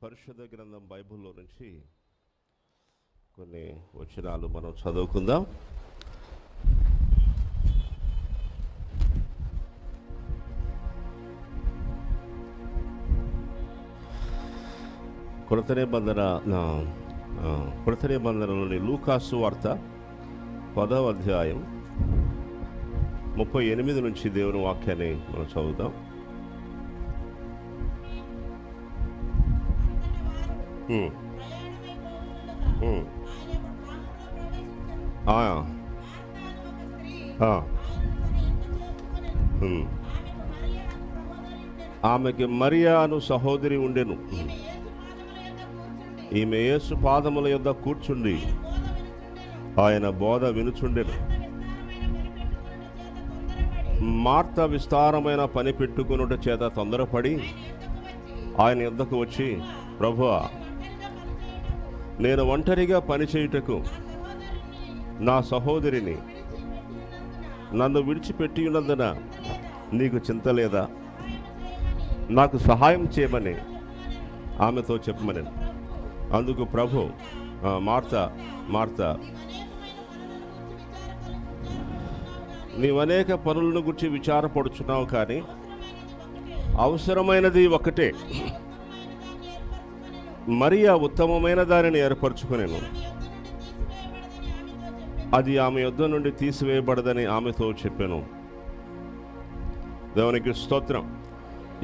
పరిశుద్ధ గ్రంథం బైబిల్లో నుంచి కొన్ని వచనాలు మనం చదువుకుందాం. కొత్త నిబంధనలోని లూకాసు వార్త 10వ అధ్యాయం 38 నుంచి దేవుని వాక్యాన్ని మనం చదువుదాం. ఆమెకి మరియా అను సహోదరి ఉండెను. ఈమె యేసు పాదముల యొద్ద కూర్చుండి ఆయన బోధ వినుచుండెను. మార్త విస్తారమైన పని పెట్టుకొనుట చేత తొందరపడి ఆయన యొద్దకు వచ్చి, ప్రభువా, నేను ఒంటరిగా పనిచేయుటకు నా సహోదరిని నన్ను విడిచిపెట్టి ఉన్నందున నీకు చింత లేదా? నాకు సహాయం చేయమని ఆమెతో చెప్పమని. అందుకు ప్రభు, మార్త, నీవనేక పనులను గురించి విచారపడుచున్నావు, కానీ అవసరమైనది ఒక్కటే. మరియా ఉత్తమమైన దానిని ఏర్పరచుకునేను, అది ఆమె యొద్ద నుండి తీసివేయబడదని ఆమెతో చెప్పాను. దేవునికి స్తోత్రం.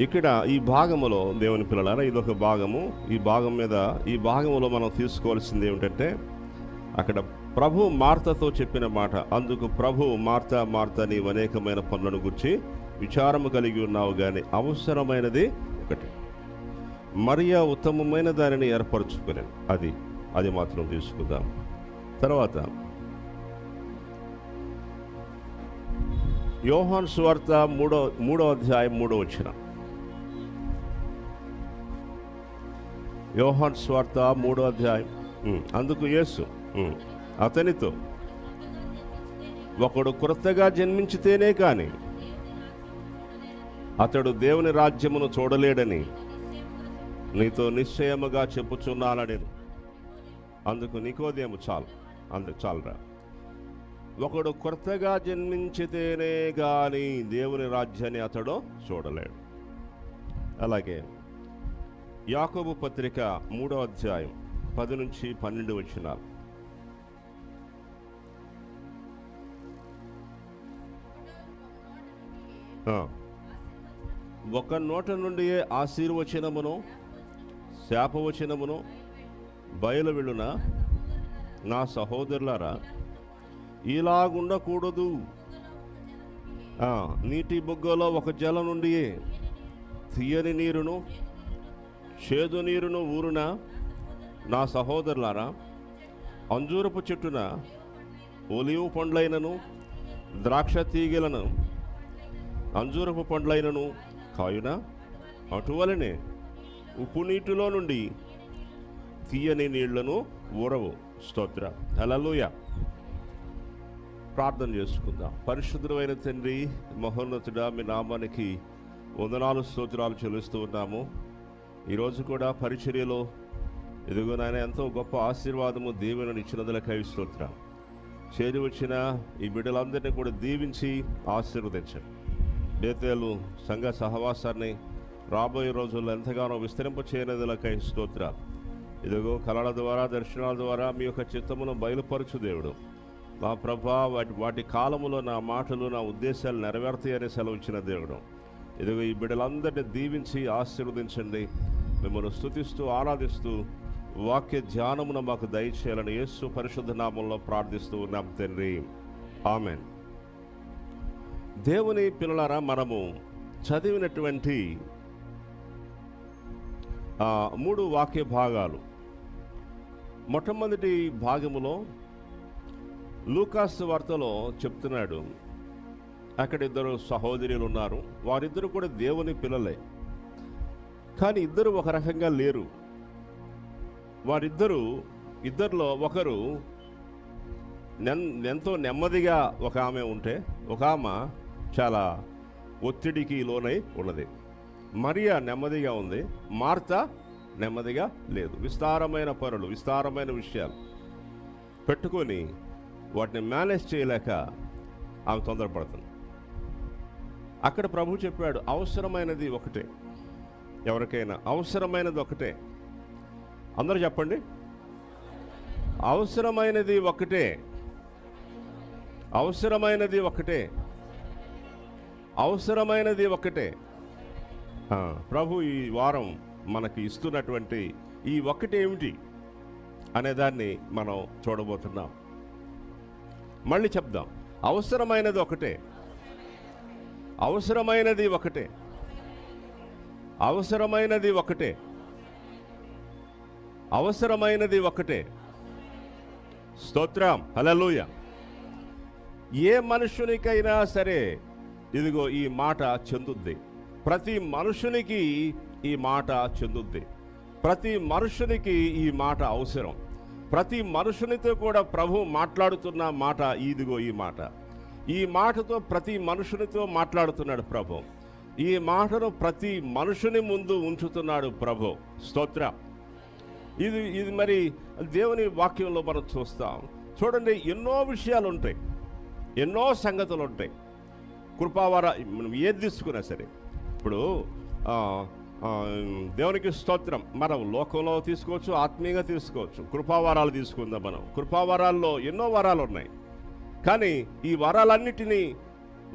ఇక్కడ ఈ భాగములో దేవుని పిల్లలారా, ఇదొక భాగము. ఈ భాగములో మనం తీసుకోవాల్సింది ఏమిటంటే, అక్కడ ప్రభు మార్తతో చెప్పిన మాట. అందుకు ప్రభు, మార్త, నీవు అనేకమైన పనులను గురించి విచారము కలిగి ఉన్నావు, కానీ అవసరమైనది ఒకటి. మరియా ఉత్తమమైన దానిని ఏర్పరచుకునేది, అది మాత్రం తీసుకుందాం. తర్వాత యోహాను సువార్త 3వ అధ్యాయం 3వ వచనం. యోహాను సువార్త 3వ అధ్యాయం. అందుకు యేసు అతనితో, ఒకడు క్రొత్తగా జన్మించితేనే కాని అతడు దేవుని రాజ్యమును చూడలేడని నీతో నిశ్చయముగా చెప్పుచున్నానడెను. అందుకు నికోదేము, చాలురా, ఒకడు కొత్తగా జన్మించితేనే గాని దేవుని రాజ్యాన్ని అతడు చూడలేడు. అలాగే యాకోబు పత్రిక 3వ అధ్యాయం 10 నుంచి 12 వచనాలు. ఒక నోట నుండి ఆశీర్వచనమును శాపవచనమును బయలు వెళ్ళున నా సహోదరులారా, ఇలాగుండకూడదు. నీటి బుగ్గలో ఒక జలం నుండి తీయని నీరును చేదు నీరును ఊరున నా సహోదరులారా, అంజూరపు చెట్టున ఒలివు పండ్లైనను ద్రాక్ష తీగలను అంజూరపు పండ్లైనను కాయునా, అటువలనే ఉప్పు నీటిలో నుండి తీయని నీళ్లను ఊరవు. స్తోత్ర. హల్లెలూయా. ప్రార్థన చేసుకుందాం. పరిశుద్ధమైన తండ్రి, మహోన్నతుడా, మీ నామానికి వందనాలు స్తోత్రాలు చెల్లిస్తూ ఉన్నాము. ఈరోజు కూడా పరిచర్యలో ఇదిగో నాయన ఎంతో గొప్ప ఆశీర్వాదము దీవెనను ఇచ్చినందులకై స్తోత్రం. చేరి వచ్చిన ఈ బిడ్డలందరినీ కూడా దీవించి ఆశీర్వదించండి. బేతేలు సంఘ సహవాసాన్ని రాబోయే రోజుల్లో ఎంతగానో విస్తరింపచేయనదులకై స్తోత్రాలు. ఇదిగో కళల ద్వారా, దర్శనాల ద్వారా మీ యొక్క చిత్తమును బయలుపరచు దేవుడు. మా ప్రభా, వాటి కాలములో నా మాటలు, నా ఉద్దేశాలు నెరవేరుతాయని సెలవు ఇచ్చిన దేవుడు. ఇదిగో ఈ బిడ్డలందరినీ దీవించి ఆశీర్వదించండి. మిమ్మల్ని స్తుతిస్తూ ఆరాధిస్తూ వాక్య ధ్యానమున మాకు దయచేయాలని యేసు పరిశుద్ధ నామంలో ప్రార్థిస్తూ ఉన్నాం తండ్రి. ఆమెన్. దేవుని పిల్లలారా, మనము చదివినటువంటి 3 వాక్య భాగాలు. మొట్టమొదటి భాగములో లూకాసు వార్తలో చెప్తున్నాడు, అక్కడ 2 సహోదరులు ఉన్నారు. వారిద్దరు కూడా దేవుని పిల్లలే, కానీ ఇద్దరు ఒక రకంగా లేరు. ఇద్దరిలో ఒకరు ఎంతో నెమ్మదిగా ఒక ఆమె ఉంటే, ఒక ఆమె చాలా ఒత్తిడికి లోనై ఉన్నది. మరియా నెమ్మదిగా ఉంది, మార్త నెమ్మదిగా లేదు. విస్తారమైన పనులు, విస్తారమైన విషయాలు పెట్టుకొని వాటిని మేనేజ్ చేయలేక ఆమె తొందరపడుతుంది. అక్కడ ప్రభు చెప్పాడు, అవసరమైనది ఒకటే. ఎవరికైనా అవసరమైనది ఒకటే. అందరూ చెప్పండి, అవసరమైనది ఒకటే. అవసరమైనది ఒకటే. అవసరమైనది ఒకటే. ప్రభు ఈ వారం మనకి ఇస్తున్నటువంటి ఈ ఒకటి ఏమిటి అనేదాన్ని మనం చూడబోతున్నాం. మళ్ళీ చెప్దాం, అవసరమైనది ఒకటే. అవసరమైనది ఒకటే. అవసరమైనది ఒకటే. అవసరమైనది ఒకటే. స్తోత్రం, హల్లెలూయా. ఏ మనుషునికైనా సరే ఇదిగో ఈ మాట చెందుద్ది. ప్రతి మనుషునికి ఈ మాట చెందుద్ది. ప్రతి మనుషునికి ఈ మాట అవసరం. ప్రతి మనుషునితో కూడా ప్రభు మాట్లాడుతున్న మాట ఇదిగో ఈ మాట. ఈ మాటతో ప్రతి మనుషునితో మాట్లాడుతున్నాడు ప్రభు. ఈ మాటను ప్రతి మనుషుని ముందు ఉంచుతున్నాడు ప్రభు. స్తోత్రం. ఇది మరి దేవుని వాక్యంలో మనం చూస్తాం. చూడండి, ఎన్నో విషయాలు ఉంటాయి, ఎన్నో సంగతులు ఉంటాయి. కృపావర మనం ఏది తీసుకున్నా సరే, ఇప్పుడు దేవునికి స్తోత్రం. మనం లోకంలో తీసుకోవచ్చు, ఆత్మీయంగా తీసుకోవచ్చు. కృపావరాలు తీసుకుందాం. మనం కృపావరాల్లో ఎన్నో వరాలు ఉన్నాయి. కానీ ఈ వరాలన్నిటినీ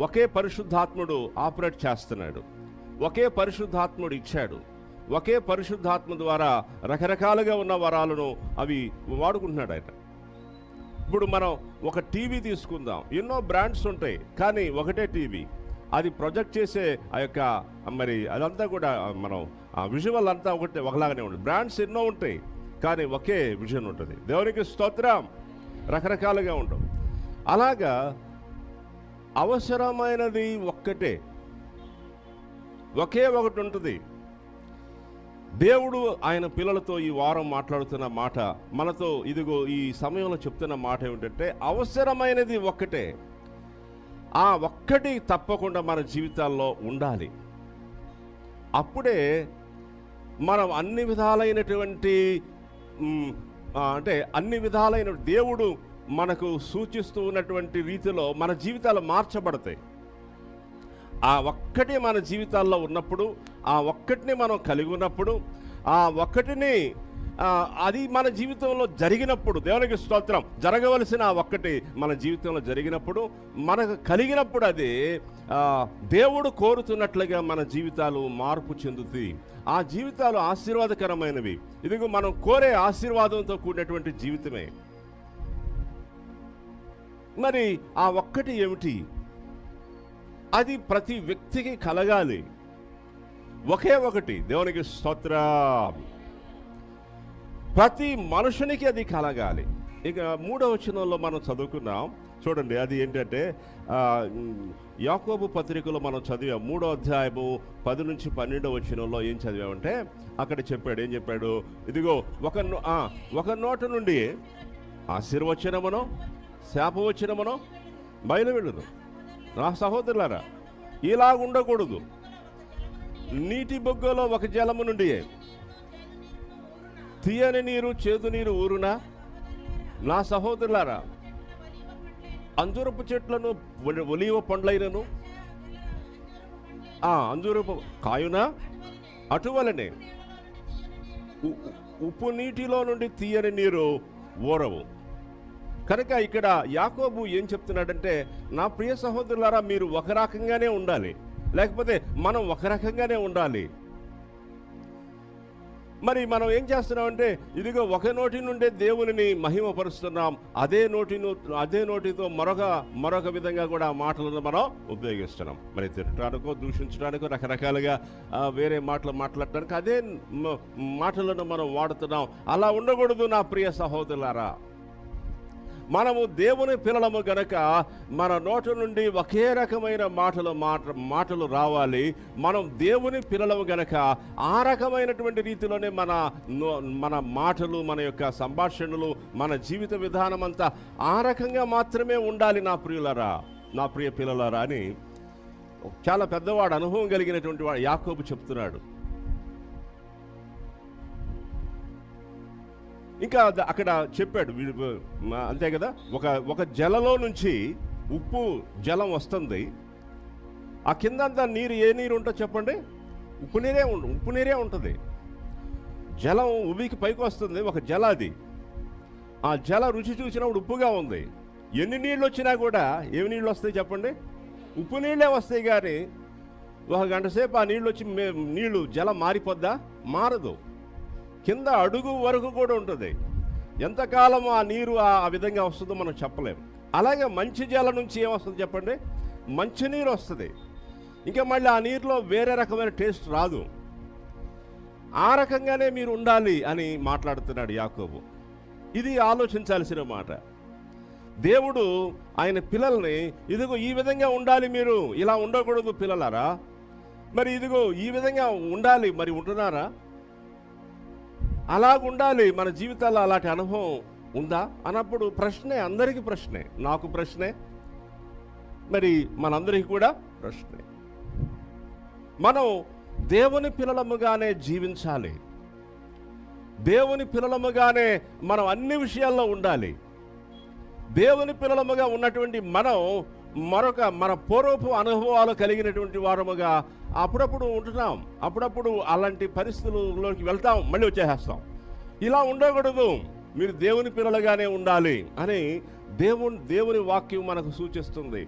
ఒకే పరిశుద్ధాత్ముడు ఆపరేట్ చేస్తున్నాడు. ఒకే పరిశుద్ధాత్ముడు ఇచ్చాడు. ఒకే పరిశుద్ధాత్మ ద్వారా రకరకాలుగా ఉన్న వరాలను అవి వాడుకుంటున్నాడు ఆయన. ఇప్పుడు మనం ఒక టీవీ తీసుకుందాం. ఎన్నో బ్రాండ్స్ ఉంటాయి, కానీ ఒకటే టీవీ. అది ప్రొజెక్ట్ చేసే ఆ యొక్క మరి అదంతా కూడా మనం ఆ విజువల్ అంతా ఒకలాగానే ఉంటుంది. బ్రాండ్స్ ఎన్నో ఉంటాయి, కానీ ఒకే విజన్ ఉంటుంది. దేవునికి స్తోత్రం. రకరకాలుగా ఉంటుంది. అలాగా అవసరమైనది ఒక్కటే, ఒకే ఒకటి ఉంటుంది. దేవుడు ఆయన పిల్లలతో ఈ వారం మాట్లాడుతున్న మాట, మనతో ఇదిగో ఈ సమయంలో చెప్తున్న మాట ఏమిటంటే, అవసరమైనది ఒక్కటే. ఆ ఒక్కటి తప్పకుండా మన జీవితాల్లో ఉండాలి. అప్పుడే మనం అన్ని విధాలైనటువంటి అంటే అన్ని విధాలైన దేవుడు మనకు సూచిస్తూ ఉన్నటువంటి రీతిలో మన జీవితాలు మార్చబడతాయి. ఆ ఒక్కటి మన జీవితాల్లో ఉన్నప్పుడు, ఆ ఒక్కటిని మనం కలిగి ఉన్నప్పుడు, ఆ ఒక్కటిని అది మన జీవితంలో జరిగినప్పుడు, దేవునికి స్తోత్రం, జరగవలసిన ఆ ఒక్కటి మన జీవితంలో జరిగినప్పుడు, మనకు కలిగినప్పుడు అది దేవుడు కోరుతున్నట్లుగా మన జీవితాలు మార్పు చెందుతాయి. ఆ జీవితాలు ఆశీర్వాదకరమైనవి. ఇదిగో మనం కోరే ఆశీర్వాదంతో కూడినటువంటి జీవితమే. మరి ఆ ఒక్కటి ఏమిటి? అది ప్రతి వ్యక్తికి కలగాలి. ఒకే ఒకటి. దేవునికి స్తోత్రం. ప్రతి మనుషునికి అది కలగాలి. ఇక 3వ వచనంలో మనం చదువుకున్నాం. చూడండి, అది ఏంటంటే యాకోబు పత్రికలో మనం చదివాం. 3వ అధ్యాయము 10 నుంచి 12వ వచనంలో ఏం చదివామంటే, అక్కడ చెప్పాడు, ఏం చెప్పాడు? ఇదిగో ఒక నోట నుండి ఆశీర్వచనమునో శాపవచనమునో బయలువెళ్ళును. నా సహోదరులారా, ఇలా ఉండకూడదు. నీటి బొగ్గలో ఒక జలము నుండి తీయని నీరు చేదు నీరు ఊరునా? నా సహోదరులారా, అంజూరపు చెట్లను ఒలీవ పండ్లైనను అంజూరపు కాయునా? అటువలనే ఉప్పు నీటిలో నుండి తీయని నీరు ఊరవు. కనుక ఇక్కడ యాకోబు ఏం చెప్తున్నాడంటే, నా ప్రియ సహోదరులారా, మీరు ఒక రకంగానే ఉండాలి, లేకపోతే మనం ఒక రకంగానే ఉండాలి. మరి మనం ఏం చేస్తున్నామంటే, ఇదిగో ఒక నోటి నుండే దేవునిని మహిమపరుస్తున్నాం, అదే నోటితో మరొక విధంగా కూడా మాటలను మనం ఉపయోగిస్తున్నాం. మరి తిట్టడానికో దూషించడానికో రకరకాలుగా వేరే మాటలు మాట్లాడటానికి అదే మాటలను మనం వాడుతున్నాం. అలా ఉండకూడదు నా ప్రియ సహోదరులారా. మనము దేవుని పిల్లలము గనక మన నోటి నుండి ఒకే రకమైన మాటలు రావాలి. మనం దేవుని పిల్లలము గనక ఆ రకమైనటువంటి రీతిలోనే మన మాటలు, మన యొక్క సంభాషణలు, మన జీవిత విధానం అంతా ఆ రకంగా మాత్రమే ఉండాలి నా ప్రియులారా, నా ప్రియ పిల్లలారా అని చాలా పెద్దవాడు, అనుభవం కలిగినటువంటి వాడు యాకోబు చెప్తున్నాడు. ఇంకా అక్కడ చెప్పాడు అంతే కదా, ఒక జలలో నుంచి ఉప్పు జలం వస్తుంది. ఆ కిందంతా నీరు ఏ నీరు ఉంటుందో చెప్పండి? ఉప్పు నీరే ఉంటుంది. జలం ఉబికి పైకి వస్తుంది, ఒక జల అది. ఆ జల రుచి చూసినప్పుడు ఉప్పుగా ఉంది. ఎన్ని నీళ్ళు వచ్చినా కూడా ఏమి నీళ్ళు వస్తాయి చెప్పండి? ఉప్పు నీళ్ళే వస్తాయి. కానీ ఒక గంట సేపు ఆ నీళ్ళు వచ్చి నీళ్ళు జలం మారిపోద్దా? మారదు. కింద అడుగు వరకు కూడా ఉంటుంది. ఎంతకాలం ఆ నీరు ఆ విధంగా వస్తుందో మనం చెప్పలేము. అలాగే మంచి జలం నుంచి ఏమొస్తుంది చెప్పండి? మంచి నీరు వస్తుంది. ఇంకా మళ్ళీ ఆ నీరులో వేరే రకమైన టేస్ట్ రాదు. ఆ రకంగానే మీరు ఉండాలి అని మాట్లాడుతున్నాడు యాకోబు. ఇది ఆలోచించాల్సిన మాట. దేవుడు ఆయన పిల్లల్ని ఇదిగో ఈ విధంగా ఉండాలి, మీరు ఇలా ఉండకూడదు పిల్లలారా, మరి ఇదిగో ఈ విధంగా ఉండాలి, మరి ఉంటున్నారా? అలాగుండాలి. మన జీవితాల్లో అలాంటి అనుభవం ఉందా అన్నప్పుడు ప్రశ్నే, అందరికీ ప్రశ్నే, నాకు ప్రశ్నే, మరి మనందరికీ కూడా ప్రశ్నే. మనం దేవుని పిల్లలముగానే జీవించాలి. దేవుని పిల్లలముగానే మనం అన్ని విషయాల్లో ఉండాలి. దేవుని పిల్లలముగా ఉన్నటువంటి మనం మన పూర్వపు అనుభవాలు కలిగినటువంటి వారముగా అప్పుడప్పుడు ఉంటున్నాం. అప్పుడప్పుడు అలాంటి పరిస్థితుల్లోకి వెళ్తాం, మళ్ళీ వచ్చేస్తాం. ఇలా ఉండకూడదు, మీరు దేవుని పిల్లలుగానే ఉండాలి అని దేవుని వాక్యం మనకు సూచిస్తుంది.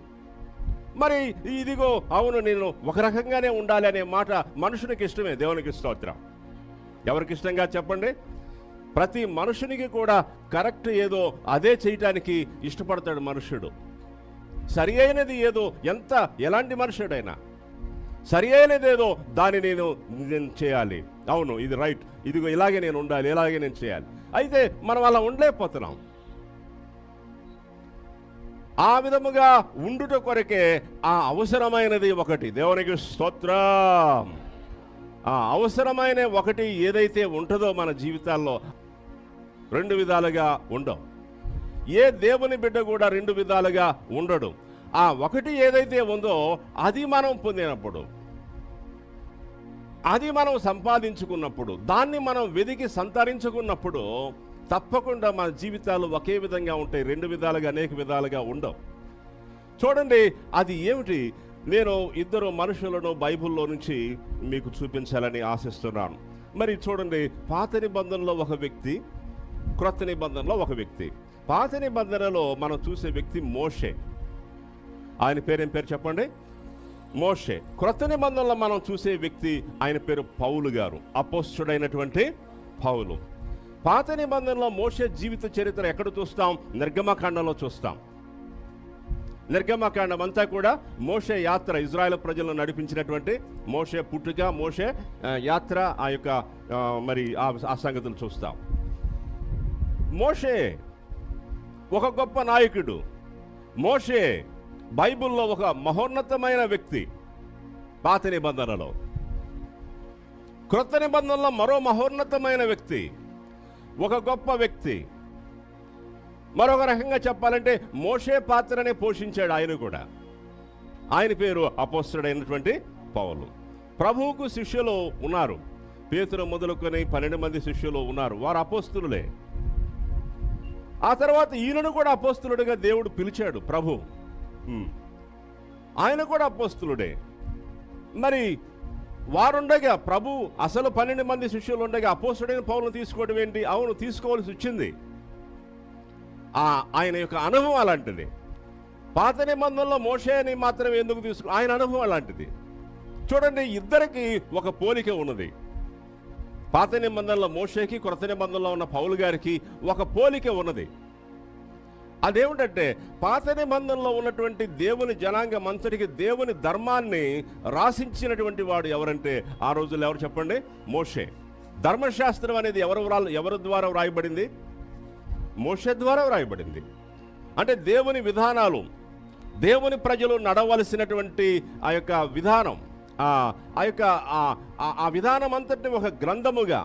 మరి ఇదిగో అవును నేను ఒక రకంగానే ఉండాలి అనే మాట మనుషునికి ఇష్టమే, దేవునికి స్తోత్రం. ఎవరికి ఇష్టంగా చెప్పండి? ప్రతి మనుషునికి కూడా కరెక్ట్ ఏదో అదే చేయటానికి ఇష్టపడతాడు మనుషుడు. సరి అయినది ఏదో, ఎలాంటి మనుషుడైనా సరి అయినది ఏదో దాన్ని నేను చేయాలి. అవును ఇది రైట్, ఇదిగో ఇలాగే నేను ఉండాలి, ఇలాగే నేను చేయాలి. అయితే మనం అలా ఉండలేకపోతున్నాం. ఆ విధముగా ఉండుట కొరకే ఆ అవసరమైనది ఒకటి, దేవునికి స్తోత్రం. ఆ అవసరమైన ఒకటి ఏదైతే ఉంటుందో మన జీవితాల్లో రెండు విధాలుగా ఉండవు. ఏ దేవుని బిడ్డ కూడా రెండు విధాలుగా ఉండడు. ఆ ఒకటి ఏదైతే ఉందో అది మనం పొందినప్పుడు, అది మనం సంపాదించుకున్నప్పుడు, దాన్ని మనం వెదికి సంతరించుకున్నప్పుడు తప్పకుండా మన జీవితాలు ఒకే విధంగా ఉంటాయి. రెండు విధాలుగా, అనేక విధాలుగా ఉండవు. చూడండి, అది ఏమిటి? నేను ఇద్దరు మనుషులను బైబిల్లో నుంచి మీకు చూపించాలని ఆశిస్తున్నాను. మరి చూడండి, పాత నిబంధనలో ఒక వ్యక్తి, క్రొత్త నిబంధనలో ఒక వ్యక్తి. పాత నిబంధనలో మనం చూసే వ్యక్తి మోషే. ఆయన పేరేం పేరు చెప్పండి? మోషే. క్రొత్త నిబంధనలో మనం చూసే వ్యక్తి, ఆయన పేరు పౌలు గారు, అపోస్తలుడైనటువంటి పౌలు. పాత నిబంధనలో మోషే జీవిత చరిత్ర ఎక్కడ చూస్తాం? నిర్గమకాండంలో చూస్తాం. నిర్గమకాండం అంతా కూడా మోషే యాత్ర, ఇజ్రాయెల్ ప్రజలను నడిపించినటువంటి మోషే పుట్టుక, మోషే యాత్ర, ఆ యొక్క మరి ఆ సంగతులు చూస్తాం. మోషే ఒక గొప్ప నాయకుడు. మోషే బైబిల్లో ఒక మహోన్నతమైన వ్యక్తి పాత నిబంధనలో. క్రొత్త నిబంధనలో మరో మహోన్నతమైన వ్యక్తి, ఒక గొప్ప వ్యక్తి. మరొక రకంగా చెప్పాలంటే మోషే పాత్రనే పోషించాడు ఆయన కూడా. ఆయన పేరు అపోస్తలుడైనటువంటి పౌలు. ప్రభువుకు శిష్యులు ఉన్నారు. పేతురు మొదలుకొని 12 మంది శిష్యులు ఉన్నారు. వారు అపోస్తలులే. ఆ తర్వాత ఈయనను కూడా అపోస్తలుడిగా దేవుడు పిలిచాడు ప్రభు. ఆయన కూడా అపోస్తలుడే. మరి వారుండగా, ప్రభు అసలు 12 మంది శిష్యులు ఉండగా అపోస్తలుడైన పౌలును తీసుకోవడం ఏంటి? అవును, తీసుకోవాల్సి వచ్చింది. ఆయన యొక్క అనుభవం అలాంటిది. పాత నిబంధనలో మోషేని మాత్రం ఎందుకు తీసుకో? ఆయన అనుభవం అలాంటిది. చూడండి, ఇద్దరికి ఒక పోలిక ఉన్నది. పాత నిబంధనలో మోషేకి, క్రొత్త నిబంధనలో ఉన్న పౌలు గారికి ఒక పోలిక ఉన్నది. అదేమిటంటే, పాత నిబంధనలో ఉన్నటువంటి దేవుని జనాంగం అంతటికి దేవుని ధర్మాన్ని రాసించినటువంటి వాడు ఎవరంటే ఆ రోజుల్లో ఎవరు చెప్పండి? మోషే. ధర్మశాస్త్రం అనేది ఎవరి ద్వారా వ్రాయబడింది? మోషే ద్వారా వ్రాయబడింది. అంటే దేవుని విధానాలు, దేవుని ప్రజలు నడవలసినటువంటి ఆ యొక్క విధానం, ఆ విధానం అంతటిని ఒక గ్రంథముగా,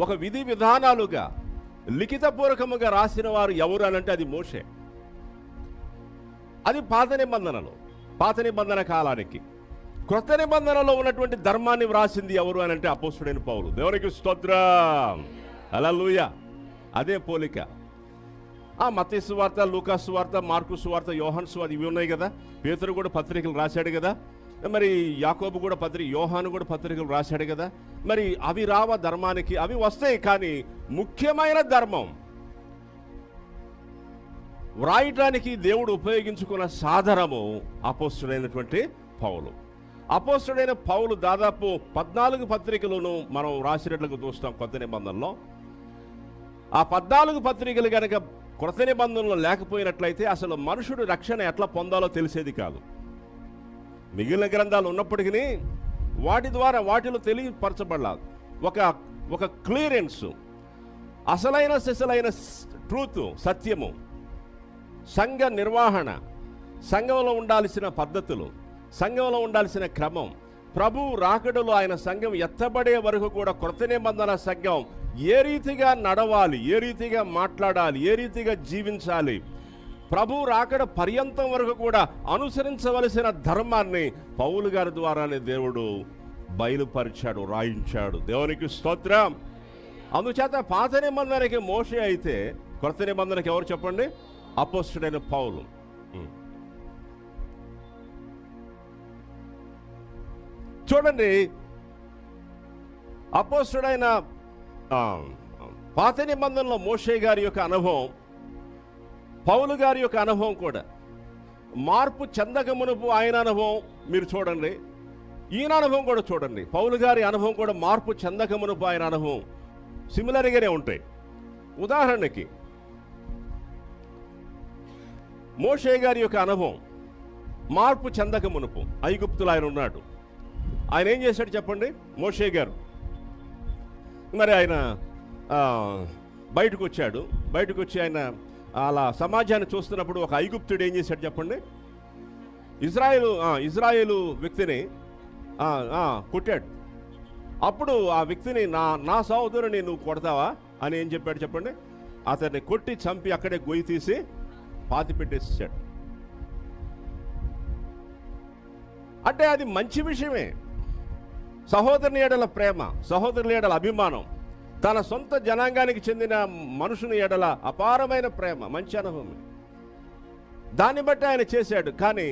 ఒక విధి విధానాలుగా లిఖితపూర్వకముగా రాసిన వారు ఎవరు అనంటే అది మోషే. అది పాత నిబంధనలో, పాత నిబంధన కాలానికి. క్రొత్త నిబంధనలో ఉన్నటువంటి ధర్మాన్ని వ్రాసింది ఎవరు అనంటే అపోస్తలుడైన పౌలు. దేవునికి స్తోత్రం, హల్లెలూయా. అదే పోలిక. మత్తయి సువార్త, లూకా సువార్త, మార్కు సువార్త, యోహాను సువార్త ఇవి ఉన్నాయి కదా. పేతురు కూడా పత్రికలు రాశాడు కదా. మరి యాకోబు కూడా యోహాను కూడా పత్రికలు రాశాడు కదా. మరి అవి రావ ధర్మానికి? అవి వస్తాయి, కానీ ముఖ్యమైన ధర్మం వ్రాయటానికి దేవుడు ఉపయోగించుకున్న సాధనము అపోస్తుడైనటువంటి పౌలు. అపోస్తుడైన పౌలు దాదాపు 14 పత్రికలను మనం రాసినట్లుగా చూస్తాం కొత్త నిబంధనలో. ఆ 14 పత్రికలు కనుక కొత్త నిబంధనలో లేకపోయినట్లయితే అసలు మనుషుడు రక్షణ ఎట్లా పొందాలో తెలిసేది కాదు. మిగిలిన గ్రంథాలు ఉన్నప్పటికీ వాటి ద్వారా వాటిలో తెలియపరచబడాలి ఒక క్లియరెన్స్, అసలైన సిసలైన ట్రూత్, సత్యము, సంఘ నిర్వహణ, సంఘంలో ఉండాల్సిన పద్ధతులు, సంఘంలో ఉండాల్సిన క్రమం, ప్రభువు రాకడలో ఆయన సంఘం ఎత్తబడే వరకు కూడా కొత్త నిబంధన సంఘం ఏ రీతిగా నడవాలి, ఏ రీతిగా మాట్లాడాలి, ఏ రీతిగా జీవించాలి, ప్రభువు రాకడ పర్యంతం వరకు కూడా అనుసరించవలసిన ధర్మాన్ని పౌలు గారి ద్వారానే దేవుడు బయలుపరిచాడు, రాయించాడు. దేవునికి స్తోత్రం. అందుచేత పాత నిబంధనకి మోషే అయితే కొత్త నిబంధనకి ఎవరు చెప్పండి? అపోస్తుడైన పౌలు. చూడండి, అపోస్తుడైన పాత నిబంధనలో మోషే గారి యొక్క అనుభవం, పౌలు గారి యొక్క అనుభవం కూడా మార్పు చెందక మునుపు ఆయన అనుభవం మీరు చూడండి, ఈయన అనుభవం కూడా చూడండి. పౌలు గారి అనుభవం కూడా మార్పు చెందక మునుపు ఆయన అనుభవం సిమిలర్గానే ఉంటాయి. ఉదాహరణకి మోషే గారి యొక్క అనుభవం మార్పు చెందక మునుపు ఐగుప్తులో ఆయన ఉన్నాడు. ఆయన ఏం చేశాడు చెప్పండి? మోషే గారు మరి ఆయన బయటకు వచ్చాడు. బయటకు వచ్చి ఆయన అలా సమాజాన్ని చూస్తున్నప్పుడు ఒక ఐగుప్తుడు ఏం చేశాడు చెప్పండి? ఇజ్రాయేలు వ్యక్తిని కొట్టాడు. అప్పుడు ఆ వ్యక్తిని నా సహోదరుని నువ్వు కొడతావా అని ఏం చెప్పాడు చెప్పండి? అతన్ని కొట్టి చంపి అక్కడే గొయ్యి తీసి పాతి పెట్టేసాడు. అంటే అది మంచి విషయమే. సహోదరుని ఎడల ప్రేమ, సహోదరుని ఎడల అభిమానం, తన సొంత జనాంగానికి చెందిన మనుషుని ఎడల అపారమైన ప్రేమ, మంచి అనుభవం. దాన్ని బట్టి ఆయన చేశాడు. కానీ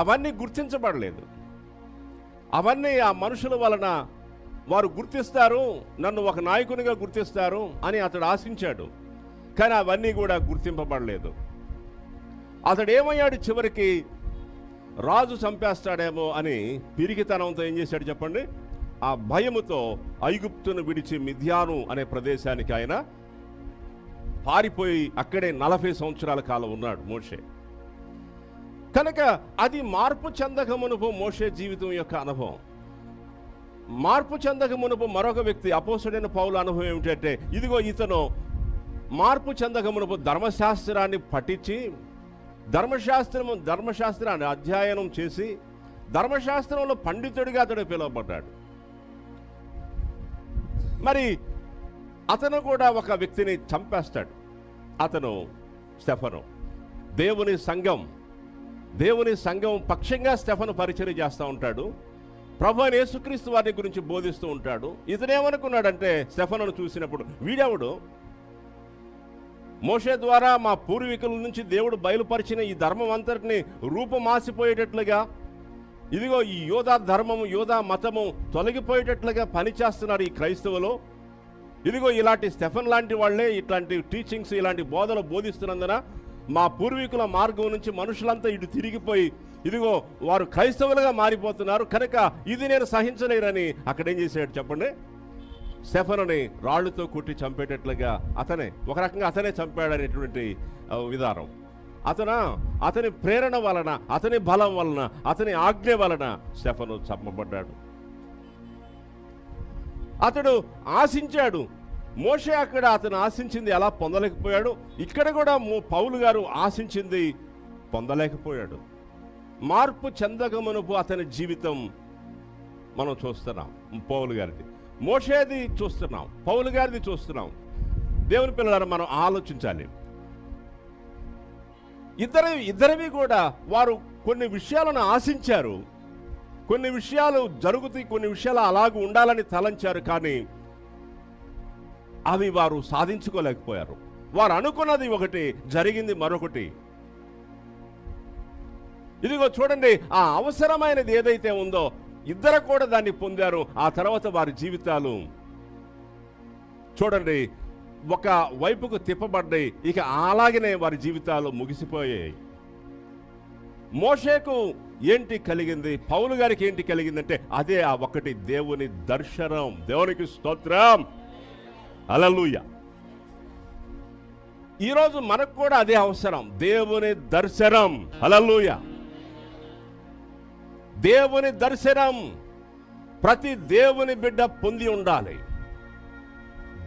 అవన్నీ గుర్తించబడలేదు. అవన్నీ ఆ మనుషుల వలన వారు గుర్తిస్తారు, నన్ను ఒక నాయకునిగా గుర్తిస్తారు అని అతడు ఆశించాడు. కానీ అవన్నీ కూడా గుర్తింపబడలేదు. అతడు ఏమయ్యాడు? చివరికి రాజు చంపేస్తాడేమో అని పిరికితనంతో ఏం చేశాడు చెప్పండి? ఆ భయముతో ఐగుప్తును విడిచి మిద్యాను అనే ప్రదేశానికి ఆయన పారిపోయి అక్కడే 40 సంవత్సరాల కాలం ఉన్నాడు మోషే. కనుక అది మార్పు చెందక మునుపు మోషే జీవితం యొక్క అనుభవం. మార్పు చెందక మునుపు మరొక వ్యక్తి అపోస్తుడైన పౌలు అనుభవం ఏమిటంటే, ఇదిగో ఇతను మార్పు చెందక మునుపు ధర్మశాస్త్రాన్ని పఠించి ధర్మశాస్త్రాన్ని అధ్యయనం చేసి ధర్మశాస్త్రంలో పండితుడిగా అతడు పిలువబడ్డాడు. మరి అతను కూడా ఒక వ్యక్తిని చంపేస్తాడు. అతను స్టెఫను. దేవుని సంఘం పక్షంగా స్టెఫను పరిచర్య చేస్తూ ఉంటాడు. ప్రభు అయిన యేసుక్రీస్తు వారి గురించి బోధిస్తూ ఉంటాడు. ఇతనేమనుకున్నాడంటే స్టెఫనును చూసినప్పుడు, వీడెవడు? మోషే ద్వారా మా పూర్వీకుల నుంచి దేవుడు బయలుపరిచిన ఈ ధర్మం అంతటిని రూపమాసిపోయేటట్లుగా, ఇదిగో ఈ యోధా ధర్మము, యోధా మతము తొలగిపోయేటట్లుగా పనిచేస్తున్నారు ఈ క్రైస్తవులు. ఇదిగో ఇలాంటి స్టెఫన్ లాంటి వాళ్ళే ఇట్లాంటి టీచింగ్స్, ఇలాంటి బోధలు బోధిస్తున్నందున మా పూర్వీకుల మార్గం నుంచి మనుషులంతా ఇటు తిరిగిపోయి ఇదిగో వారు క్రైస్తవులుగా మారిపోతున్నారు. కనుక ఇది నేను సహించలేనని అక్కడేం చేశాడు చెప్పండి? స్టెఫనుని రాళ్లతో కొట్టి చంపేటట్లుగా ఒక రకంగా అతనే చంపాడనేటువంటి విధానం. అతని ప్రేరణ వలన, అతని బలం వలన, అతని ఆజ్ఞ వలన స్టెఫను చంపబడ్డాడు. అతడు ఆశించాడు. మోషే అక్కడ అతను ఆశించింది ఎలా పొందలేకపోయాడు, ఇక్కడ కూడా పౌలు గారు ఆశించింది పొందలేకపోయాడు. మార్పు చెందకమునుపు అతని జీవితం మనం చూస్తున్నాం. పౌలు గారిది, మోషేది చూస్తున్నాం, పౌలు గారిది చూస్తున్నాం. దేవుని పిల్లలను మనం ఆలోచించాలి. ఇద్దరివి కూడా వారు కొన్ని విషయాలను ఆశించారు, కొన్ని విషయాలు జరుగుతాయి, కొన్ని విషయాలు అలాగ ఉండాలని తలంచారు. కానీ అవి వారు సాధించుకోలేకపోయారు. వారు అనుకున్నది ఒకటి, జరిగింది మరొకటి. ఇదిగో చూడండి, ఆ అవసరమైనది ఏదైతే ఉందో ఇద్దరు కూడా దాన్ని పొందారు. ఆ తర్వాత వారి జీవితాలు చూడండి ఒక వైపుకు తిప్పబడ్డాయి. ఇక అలాగనే వారి జీవితాలు ముగిసిపోయాయి. మోషేకు ఏంటి కలిగింది, పౌలు గారికి ఏంటి కలిగిందంటే అదే ఆ ఒకటి, దేవుని దర్శనం. దేవునికి స్తోత్రం, హల్లెలూయా. ఈరోజు మనకు కూడా అదే అవసరం, దేవుని దర్శనం. హల్లెలూయా. దేవుని దర్శనం ప్రతి దేవుని బిడ్డ పొంది ఉండాలి.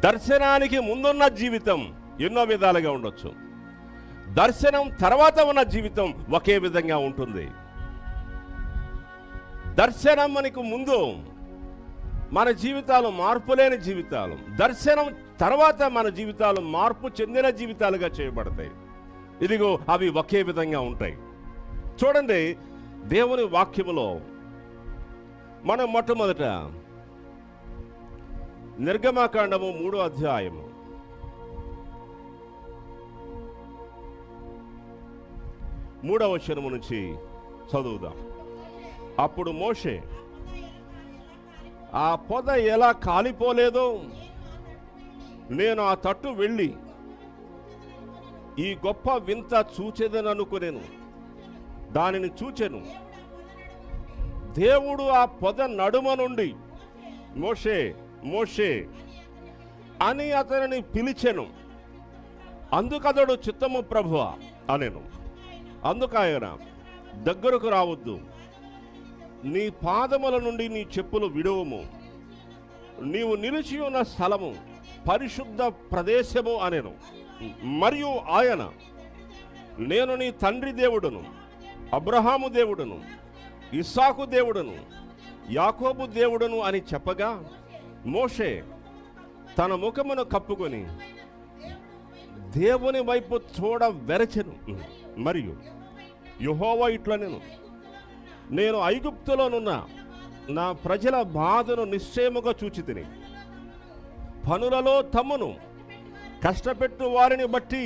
దర్శనానికి ముందున్న జీవితం ఎన్నో విధాలుగా ఉండొచ్చు, దర్శనం తర్వాత ఉన్న జీవితం ఒకే విధంగా ఉంటుంది. దర్శనం మనకు ముందు మన జీవితాలు మార్పులేని జీవితాలు, దర్శనం తర్వాత మన జీవితాలు మార్పు చెందిన జీవితాలుగా చేయబడతాయి. ఇదిగో అవి ఒకే విధంగా ఉంటాయి. చూడండి దేవుని వాక్యములో మనం మొట్టమొదట నిర్గమకాండము 3వ అధ్యాయము 3వ వచనము నుంచి చదువుదాం. అప్పుడు మోషే ఆ పొద ఎలా కాలిపోలేదో నేను ఆ తట్టు వెళ్ళి ఈ గొప్ప వింత చూచెదననుకునేను. దానిని చూచెను. దేవుడు ఆ పొద నడుమ నుండి మోషే మోషే అని అతనిని పిలిచెను. అందుకతడు చిత్తము ప్రభువా అనెను. అందుకాయన దగ్గరకు రావద్దు, నీ పాదముల నుండి నీ చెప్పులు విడువము, నీవు నిలిచి ఉన్న స్థలము పరిశుద్ధ ప్రదేశము అనెను. మరియు ఆయన, నేను నీ తండ్రి దేవుడును, అబ్రహాము దేవుడును, ఇస్సాకు దేవుడును, యాకోబు దేవుడును అని చెప్పగా మోషే తన ముఖమును కప్పుకొని దేవుని వైపు చూడ వెరచెను. మరియు యెహోవా ఇట్లనెను, నేను ఐగుప్తులోనున్న నా ప్రజల బాధను నిశ్చయముగా చూచితిని. పనులలో తమ్మును కష్టపెట్టు వారిని బట్టి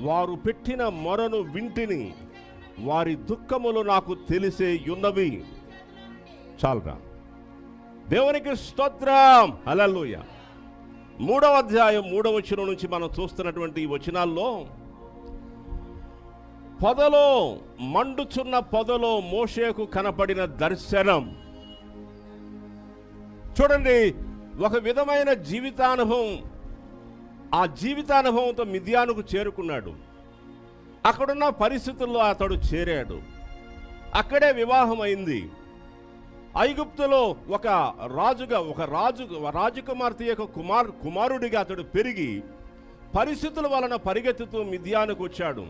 వారు పెట్టిన మొరను వింటిని, వారి దుఃఖములు నాకు తెలిసే ఉన్నవి. చాలురా. దేవునికి స్తోత్రం, హల్లెలూయా. 3వ అధ్యాయం 3వ వచనం నుంచి మనం చూస్తున్నటువంటి ఈ వచనాల్లో పొదలో, మండుచున్న పొదలో మోషేకు కనపడిన దర్శనం చూడండి. ఒక విధమైన జీవితానుభవం. ఆ జీవితానుభవంతో మిద్యానుకు చేరుకున్నాడు. అక్కడున్న పరిస్థితుల్లో అతడు చేరాడు. అక్కడే వివాహం అయింది. ఐగుప్తులో ఒక రాజకుమార్తె యొక్క కుమారుడిగా అతడు పెరిగి పరిస్థితుల వలన పరిగెత్తుతూ మిద్యానుకు వచ్చాడు.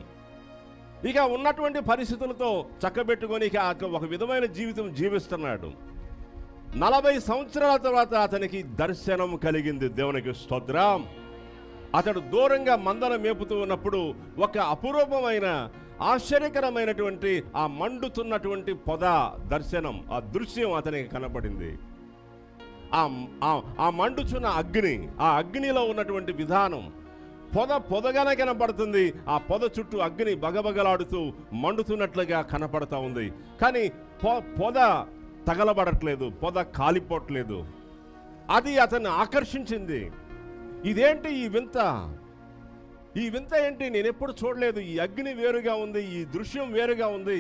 ఇక ఉన్నటువంటి పరిస్థితులతో చక్కబెట్టుకొని ఇక ఒక విధమైన జీవితం జీవిస్తున్నాడు. 40 సంవత్సరాల తర్వాత అతనికి దర్శనం కలిగింది. దేవునికి స్తోత్రం. అతడు దూరంగా మందను మేపుతూ ఉన్నప్పుడు ఒక అపురూపమైన ఆశ్చర్యకరమైనటువంటి ఆ మండుతున్నటువంటి పొద దర్శనం, ఆ దృశ్యం అతనికి కనపడింది. ఆ మండుచున్న అగ్ని, ఆ అగ్నిలో ఉన్నటువంటి విధానం, పొదగానే కనపడుతుంది. ఆ పొద చుట్టూ అగ్ని బగబగలాడుతూ మండుతున్నట్లుగా కనపడతా ఉంది. కానీ పొద తగలబడట్లేదు, పొద కాలిపోవట్లేదు. అది అతన్ని ఆకర్షించింది. ఇదేంటి ఈ వింత, ఈ వింత ఏంటి, నేను ఎప్పుడు చూడలేదు, ఈ అగ్ని వేరుగా ఉంది, ఈ దృశ్యం వేరుగా ఉంది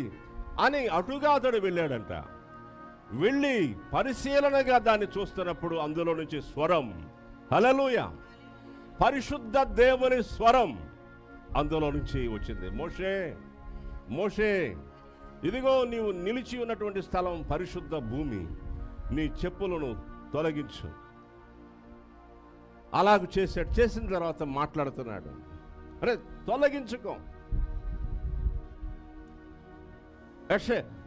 అని అటుగా అతడు వెళ్ళాడంట. వెళ్ళి పరిశీలనగా దాన్ని చూస్తున్నప్పుడు అందులో నుంచి స్వరం, హల్లెలూయా, పరిశుద్ధ దేవుని స్వరం అందులో నుంచి వచ్చింది. మోషే మోషే, ఇదిగో నీవు నిలిచి ఉన్నటువంటి స్థలం పరిశుద్ధ భూమి, నీ చెప్పులను తొలగించు. అలాగ చేశాడు. చేసిన తర్వాత మాట్లాడుతున్నాడు, అరే తొలగించుకో.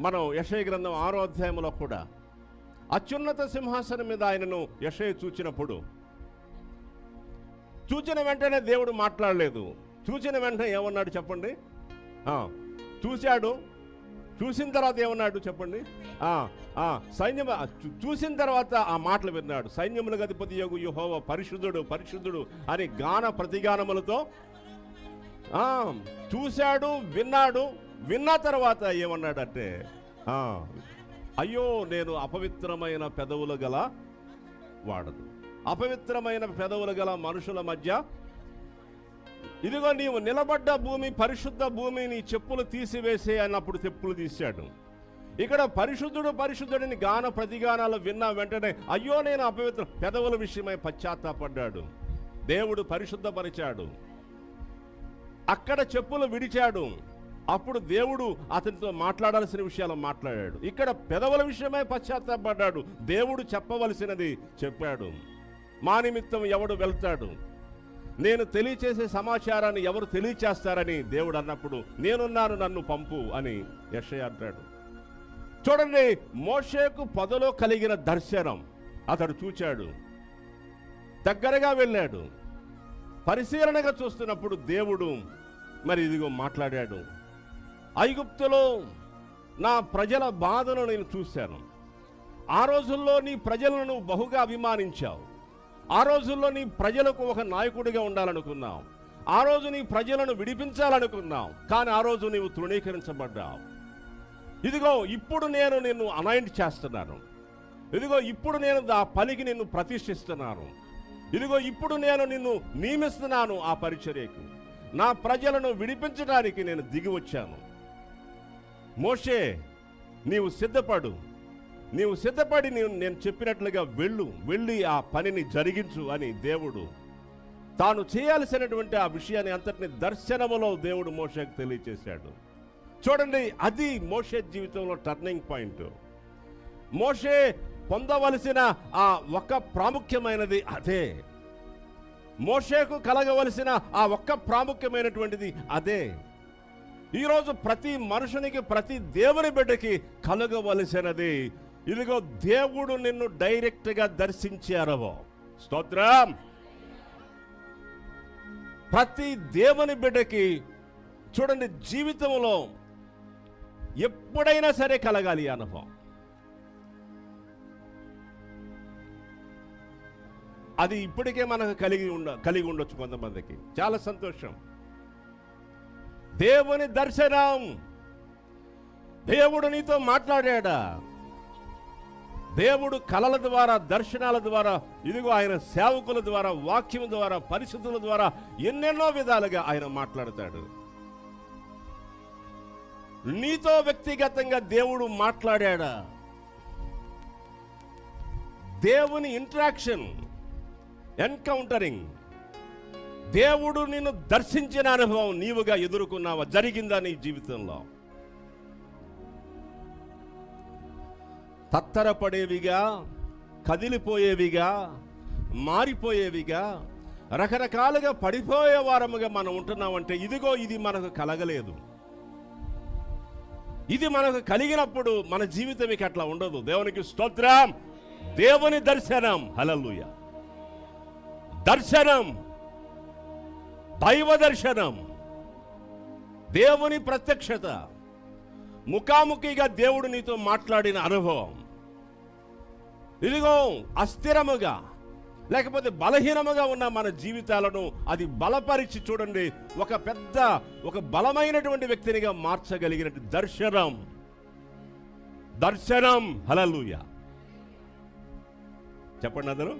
మనం యెషయా గ్రంథం 6వ అధ్యాయంలో కూడా అత్యున్నత సింహాసనం మీద ఆయనను యెషయా చూచినప్పుడు, చూచిన వెంటనే దేవుడు మాట్లాడలేదు. చూచిన వెంటనే ఏమన్నాడు చెప్పండి? చూశాడు, చూసిన తర్వాత ఏమన్నాడు చెప్పండి? సైన్యం చూసిన తర్వాత ఆ మాటలు విన్నాడు. సైన్యములకు అధిపతి యోగు యెహోవా పరిశుద్ధుడు పరిశుద్ధుడు అని గాన ప్రతిగానములతో చూశాడు, విన్నాడు. విన్న తర్వాత ఏమన్నాడంటే, అయ్యో నేను అపవిత్రమైన పెదవులు గల వాడను, అపవిత్రమైన పెదవులు గల మనుషుల మధ్య, ఇదిగో నీవు నిలబడ్డ భూమి పరిశుద్ధ భూమి, నీ చెప్పులు తీసివేసే అన్నప్పుడు చెప్పులు తీశాడు. ఇక్కడ పరిశుద్ధుడు పరిశుద్ధుడిని గాన ప్రతిగానాలు విన్న వెంటనే అయ్యో నేను అపవిత్ర పెదవుల విషయమై పశ్చాత్తాపడ్డాడు. దేవుడు పరిశుద్ధపరిచాడు. అక్కడ చెప్పులు విడిచాడు. అప్పుడు దేవుడు అతనితో మాట్లాడాల్సిన విషయాలు మాట్లాడాడు. ఇక్కడ పెదవుల విషయమై పశ్చాత్తాపడ్డాడు. దేవుడు చెప్పవలసినది చెప్పాడు. మా నిమిత్తం ఎవడు వెళ్తాడు, నేను తెలియచేసే సమాచారాన్ని ఎవరు తెలియచేస్తారని దేవుడు అన్నప్పుడు నేనున్నాను, నన్ను పంపు అని యెషయా అంటాడు. చూడండి, మోషేకు పొదలో కలిగిన దర్శనం అతడు చూచాడు. దగ్గరగా వెళ్ళాడు. పరిశీలనగా చూస్తున్నప్పుడు దేవుడు మరి ఇదిగో మాట్లాడాడు. ఐగుప్తులో నా ప్రజల బాధను నేను చూశాను. ఆ రోజుల్లో నీ ప్రజలను బహుగా అభిమానించావు. ఆ రోజుల్లో నీ ప్రజలకు ఒక నాయకుడిగా ఉండాలనుకున్నావు. ఆ రోజు నీ ప్రజలను విడిపించాలనుకున్నావు. కానీ ఆ రోజు నీవు తృణీకరించబడ్డావు. ఇదిగో ఇప్పుడు నేను నిన్ను అనాయింట్ చేస్తున్నాను. ఇదిగో ఇప్పుడు నేను ఆ పనికి నిన్ను ప్రతిష్ఠిస్తున్నాను. ఇదిగో ఇప్పుడు నేను నిన్ను నియమిస్తున్నాను ఆ పరిచర్యకు. నా ప్రజలను విడిపించడానికి నేను దిగి వచ్చాను. మోషే, నీవు సిద్ధపడు, నీవు సిద్ధపడి నేను చెప్పినట్లుగా వెళ్ళి ఆ పనిని జరిగించు అని దేవుడు తాను చేయాల్సినటువంటి ఆ విషయాన్ని అంతటిని దర్శనములో దేవుడు మోషేకు తెలియచేశాడు. చూడండి, అది మోషే జీవితంలో టర్నింగ్ పాయింట్. మోషే పొందవలసిన ఆ ఒక్క ప్రాముఖ్యమైనది అదే. మోషేకు కలగవలసిన ఆ ఒక్క ప్రాముఖ్యమైనటువంటిది అదే. ఈరోజు ప్రతి మనుషునికి, ప్రతి దేవుని బిడ్డకి కలగవలసినది ఇదిగో దేవుడు నిన్ను డైరెక్ట్గా దర్శించారవో. స్తోత్రం. ప్రతి దేవుని బిడ్డకి చూడండి, జీవితంలో ఎప్పుడైనా సరే కలగాలి అనుభవం. అది ఇప్పటికే మనకు కలిగి ఉండొచ్చు కొంతమందికి. చాలా సంతోషం. దేవుని దర్శనం. దేవుడు నీతో మాట్లాడా. దేవుడు కలల ద్వారా, దర్శనాల ద్వారా, ఇదిగో ఆయన సేవకుల ద్వారా, వాక్యం ద్వారా, పరిశుద్ధుల ద్వారా ఎన్నెన్నో విధాలుగా ఆయన మాట్లాడతాడు. నీతో వ్యక్తిగతంగా దేవుడు మాట్లాడా. దేవుని ఇంటరాక్షన్, ఎన్కౌంటరింగ్, దేవుడు నిన్ను దర్శించిన అనుభవం నీవుగా ఎదుర్కొన్నావా? జరిగిందా నీ జీవితంలో? తత్తరపడేవిగా, కదిలిపోయేవిగా, మారిపోయేవిగా, రకరకాలుగా పడిపోయే వారముగా మనం ఉంటున్నామంటే ఇదిగో ఇది మనకు కలగలేదు. ఇది మనకు కలిగినప్పుడు మన జీవితం ఇక అట్లా ఉండదు. దేవునికి స్తోత్రం. దేవుని దర్శనం. హల్లెలూయా. దర్శనం, దైవ దర్శనం, దేవుని ప్రత్యక్షత, ముఖాముఖిగా దేవుడు నీతో మాట్లాడిన అనుభవం. ఇదిగో అస్థిరముగా లేకపోతే బలహీనముగా ఉన్న మన జీవితాలను అది బలపరిచి చూడండి ఒక బలమైనటువంటి వ్యక్తినిగా మార్చగలిగిన దర్శనం. దర్శనం. హల్లెలూయా. చెప్పండి అందరూ.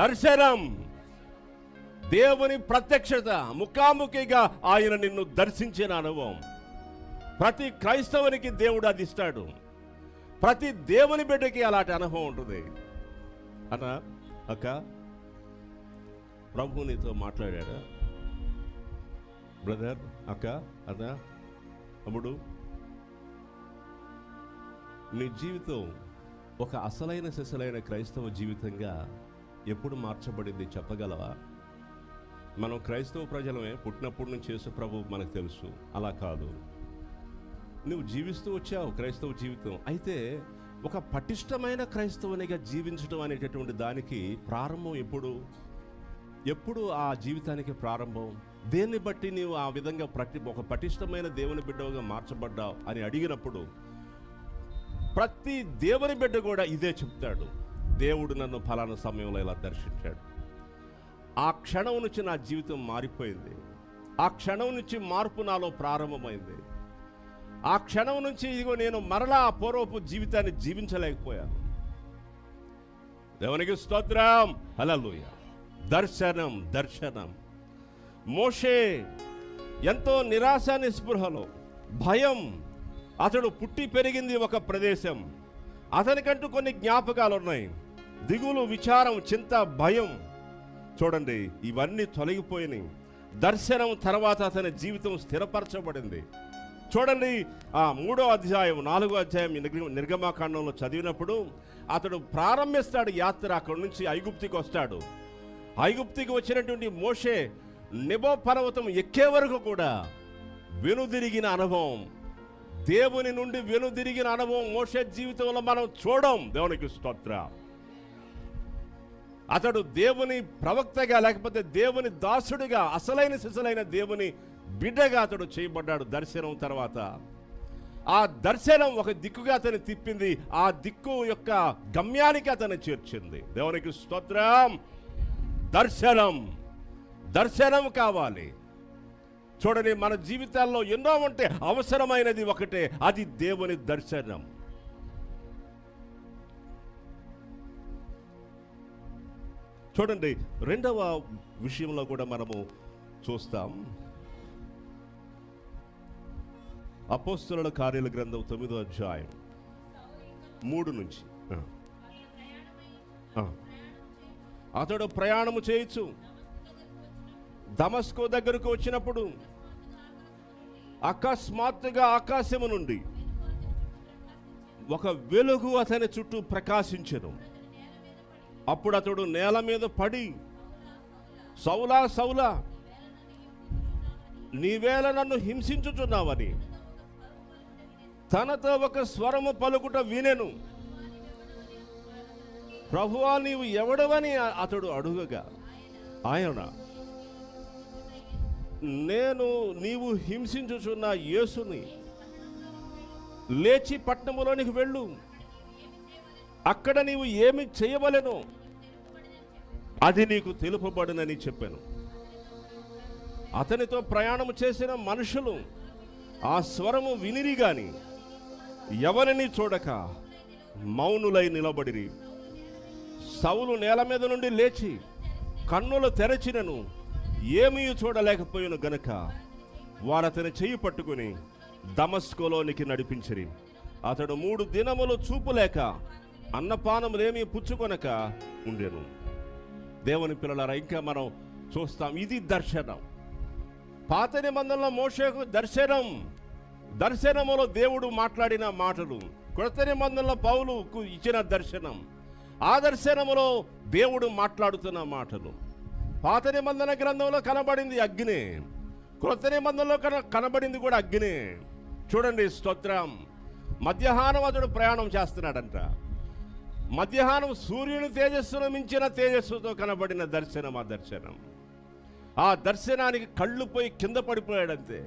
దర్శనం, దేవుని ప్రత్యక్షత, ముఖాముఖిగా ఆయన నిన్ను దర్శించిన అనుభవం. ప్రతి క్రైస్తవునికి దేవుడు అది ఇస్తాడు. ప్రతి దేవుని బిడ్డకి అలాంటి అనుభవం ఉంటుంది. అన్న, అక్క, ప్రభు నీతో మాట్లాడా? బ్రదర్, అక్క, అన్న, తమ్ముడు, నీ జీవితం ఒక అసలైన సిసలైన క్రైస్తవ జీవితంగా ఎప్పుడు మార్చబడింది చెప్పగలవా? మనం క్రైస్తవ ప్రజలమే, పుట్టినప్పటి నుంచి యేసు ప్రభు మనకు తెలుసు. అలా కాదు, నువ్వు జీవిస్తూ వచ్చావు క్రైస్తవ జీవితం. అయితే ఒక పటిష్టమైన క్రైస్తవునిగా జీవించడం అనేటటువంటి దానికి ప్రారంభం ఎప్పుడు ఆ జీవితానికి ప్రారంభం? దేన్ని బట్టి నీవు ఆ విధంగా ఒక పటిష్టమైన దేవుని బిడ్డగా మార్చబడ్డావు అని అడిగినప్పుడు ప్రతి దేవుని బిడ్డ కూడా ఇదే చెప్తాడు. దేవుడు నన్ను ఫలానా సమయంలో ఇలా దర్శించాడు, ఆ క్షణం నుంచి నా జీవితం మారిపోయింది, ఆ క్షణం నుంచి మార్పు నాలో ప్రారంభమైంది, ఆ క్షణం నుంచి ఇదిగో నేను మరలా ఆ పూర్వపు జీవితాన్ని జీవించలేకపోయాను. దేవునికి స్తోత్రం, హల్లెలూయా. దర్శనం దర్శనం. మోషే ఎంతో నిరాశ నిస్పృహలో, భయం. అతడు పుట్టి పెరిగింది ఒక ప్రదేశం, అతనికంటూ కొన్ని జ్ఞాపకాలు ఉన్నాయి. దిగులు, విచారం, చింత, భయం. చూడండి, ఇవన్నీ తొలగిపోయినాయి. దర్శనం తర్వాత అతని జీవితం స్థిరపరచబడింది. చూడండి, ఆ 3వ అధ్యాయం 4వ అధ్యాయం నిర్గమాకాండంలో చదివినప్పుడు అతడు ప్రారంభిస్తాడు యాత్ర. అక్కడి నుంచి ఐగుప్తికి వస్తాడు. ఐగుప్తికి వచ్చినటువంటి మోషే నెబో పర్వతం ఎక్కే వరకు కూడా వెనుదిరిగిన అనుభవం, దేవుని నుండి వెనుదిరిగిన అనుభవం మోషే జీవితంలో మనం చూడం. దేవునికి స్తోత్రం. అతడు దేవుని ప్రవక్తగా, లేకపోతే దేవుని దాసుడిగా, అసలైన సిసలైన దేవుని బిడ్డగా అతడు చేయబడ్డాడు. దర్శనం తర్వాత ఆ దర్శనం ఒక దిక్కుగా అతన్ని తిప్పింది, ఆ దిక్కు యొక్క గమ్యానికి అతన్ని చేర్చింది. దేవునికి స్తోత్రం. దర్శనం దర్శనం కావాలి. చూడండి, మన జీవితాల్లో ఎన్నో ఉంటే అవసరమైనది ఒకటే, అది దేవుని దర్శనం. చూడండి, 2వ విషయంలో కూడా మనము చూస్తాం. అపోస్తలుల కార్యాల గ్రంథం 9వ అధ్యాయం 3 నుంచి. అతడు ప్రయాణము చేయొచ్చు. దమస్కు దగ్గరకు వచ్చినప్పుడు అకస్మాత్తుగా ఆకాశము నుండి ఒక వెలుగు అతని చుట్టూ ప్రకాశించెను. అప్పుడు అతడు నేల మీద పడి, సౌలా సౌలా, నీవేళ నన్ను హింసించుచున్నావని తనతో ఒక స్వరము పలుకుట వినెను. ప్రభువా, నీవు ఎవడవని అతడు అడుగగా ఆయన, నీవు హింసించుచున్న యేసుని, లేచి పట్టణములోనికి వెళ్ళు, అక్కడ నీవు ఏమి చేయవలెనో అది నీకు తెలుపబడునని చెప్పాను. అతనితో ప్రయాణం చేసిన మనుషులు ఆ స్వరము వినిరి గాని ఎవరిని చూడక మౌనులై నిలబడిరి. సౌలు నేల మీద నుండి లేచి కన్నులు తెరచినను ఏమీ చూడలేకపోయిన గనుక వారతని చెయ్యి పట్టుకుని దమస్కులోనికి నడిపించిరి. అతడు 3 దినములు చూపులేక అన్నపానములేమీ పుచ్చుకొనక ఉండెను. దేవుని పిల్లలారా, ఇంకా మనం చూస్తాం, ఇది దర్శనం. పాత నిబంధనలో మోషేకు దర్శనం, దర్శనములో దేవుడు మాట్లాడిన మాటలు. కొత్త నిబంధనలో పౌలుకు ఇచ్చిన దర్శనం, ఆ దర్శనములో దేవుడు మాట్లాడుతున్న మాటలు. పాత నిబంధన గ్రంథంలో కనబడింది అగ్ని, కొత్త నిబంధనలో కనబడింది కూడా అగ్ని. చూడండి, స్తోత్రం. మధ్యాహ్నం అతడు ప్రయాణం చేస్తున్నాడంట. మధ్యాహ్నం సూర్యుని తేజస్సును మించిన తేజస్సుతో కనబడిన దర్శనం. ఆ దర్శనం, ఆ దర్శనానికి కళ్ళు పోయి కింద పడిపోయాడంతే.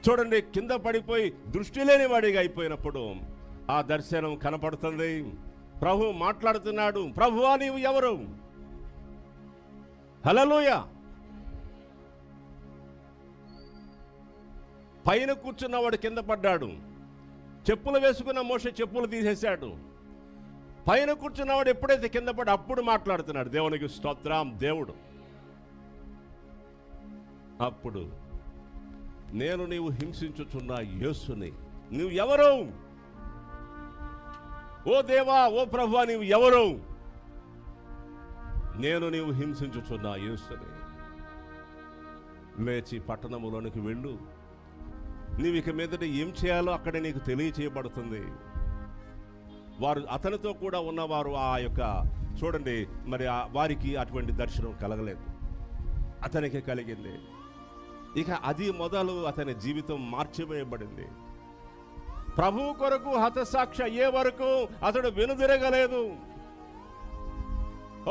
చూడండి, కింద పడిపోయి దృష్టి లేని వాడిగా అయిపోయినప్పుడు ఆ దర్శనం కనపడుతుంది. ప్రభు మాట్లాడుతున్నాడు, ప్రభువా నీవు ఎవరు? హల్లెలూయా. పైన కూర్చున్నవాడు కింద పడ్డాడు. చెప్పులు వేసుకున్న మోషే చెప్పులు తీసేశాడు. పైన కూర్చున్నవాడు ఎప్పుడైతే కింద పడి అప్పుడు మాట్లాడుతున్నాడు. దేవునికి స్తోత్రం. దేవుడు అప్పుడు, నీవు హింసించుచున్న యేసుని, నువ్వు ఎవరు? ఓ దేవా, ఓ ప్రభువా, నీవు ఎవరు? నీవు హింసించుచున్న యేసుని, లేచి పట్టణములోనికి వెళ్ళు, నీవు ఇక మీదట ఏం చేయాలో అక్కడ నీకు తెలియచేయబడుతుంది. వారు అతనితో కూడా ఉన్నవారు ఆ యొక్క, చూడండి, మరి వారికి అటువంటి దర్శనం కలగలేదు, అతనికి కలిగింది. ఇక అది మొదలు అతని జీవితం మార్చివేయబడింది. ప్రభువు కొరకు హతసాక్షి అయ్యే వరకు అతడు వెనుదిరగలేదు.